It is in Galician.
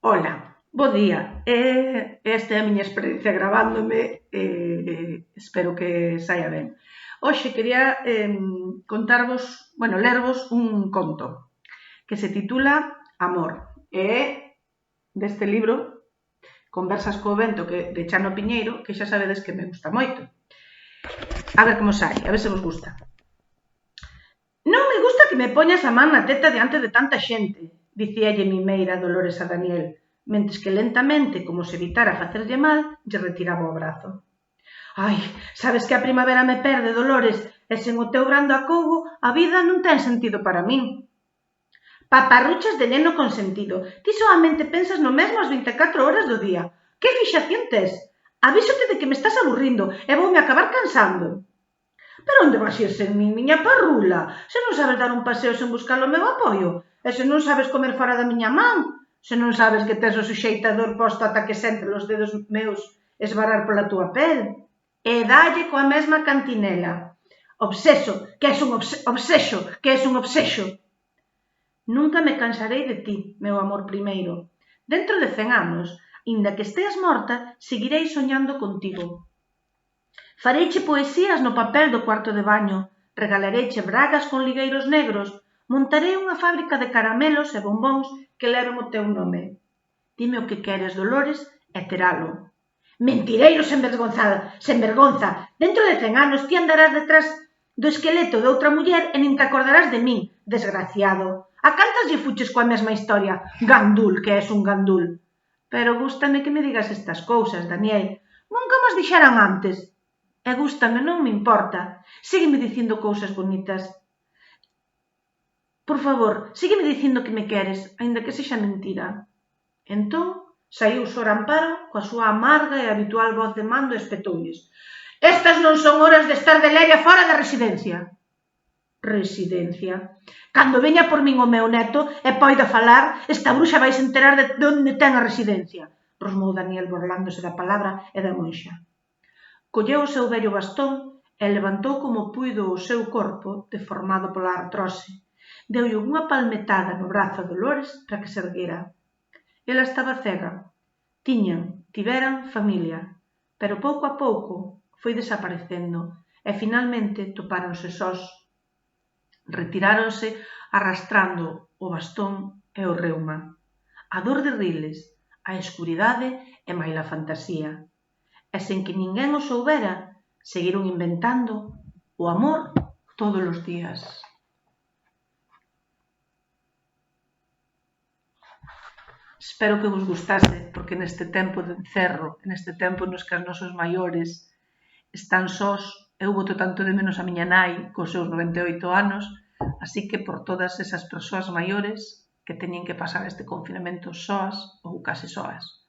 Ola, bo día. Esta é a miña experiencia gravándome, espero que saia ben. Hoxe quería lervos un conto que se titula Amor. É deste libro Conversas co vento de Chano Piñeiro, que xa sabedes que me gusta moito. A ver como sai, a ver se vos gusta. Non me gusta que me poñas a man na teta diante de tanta xente, dicíalle Mimeira Dolores a Daniel, mentres que lentamente, como se evitara facerlle mal, lle retiraba o brazo. Ai, sabes que a primavera me perde, Dolores, e sen o teu brando acougo a vida non ten sentido para min. Paparruchas de neno consentido, ti soamente pensas no mesmo as 24 horas do día. Que fixación tes? Avísote de que me estás aburrindo e voume acabar cansando. Pero onde vas ir sen min, miña parrula? Se non sabes dar un paseo sen buscar o meu apoio? E se non sabes comer fora da miña man? Se non sabes que tes o suxeitador posto ata que sente os dedos meus esvarar pola túa pel? E dalle coa mesma cantinela. Obsexo, que és un obsexo. Nunca me cansarei de ti, meu amor primeiro. Dentro de 100 anos, inda que esteas morta, seguirei soñando contigo. Fareiche poesías no papel do cuarto de baño, regalareiche bragas con ligueiros negros, montarei unha fábrica de caramelos e bombóns que leven o teu nome. Dime o que queres, Dolores, e teralo. Mentireiro sen vergonza, dentro de 100 anos ti andarás detrás do esqueleto de outra muller e nin te acordarás de min, desgraciado. A cantas lle fuches coa mesma historia? Gandul, que és un gandul. Pero gústame que me digas estas cousas, Daniel. Nunca mas dixeran antes. E gústame, non me importa. Sígueme dicindo cousas bonitas. Por favor, sígueme dicindo que me queres, aínda que sexa mentira. Entón, saiu Sor Amparo coa súa amarga e habitual voz de mando e espetoulles. Estas non son horas de estar de leria fora da residencia. Residencia? Cando veña por min o meu neto e poida falar, esta bruxa vais enterar de onde ten a residencia, rosmou Daniel burlándose da palabra e da monxa. Colleu o seu vello bastón e levantou como puido o seu corpo, deformado pola artrose. Deulle unha palmetada no brazo a Dolores para que se erguera. Ela estaba cega. Tiveran familia, pero pouco a pouco foi desaparecendo e finalmente topáronse sós. Retiráronse arrastrando o bastón e o reuma, a dor de riles, a escuridade e maila fantasía. E sen que ninguén o soubera, seguiron inventando o amor todos os días. Espero que vos gustase, porque neste tempo de encerro, neste tempo nos que os nosos maiores están sós, eu boto tanto de menos a miña nai cos seus 98 anos, así que por todas esas persoas maiores que teñen que pasar este confinamento soas ou case soas.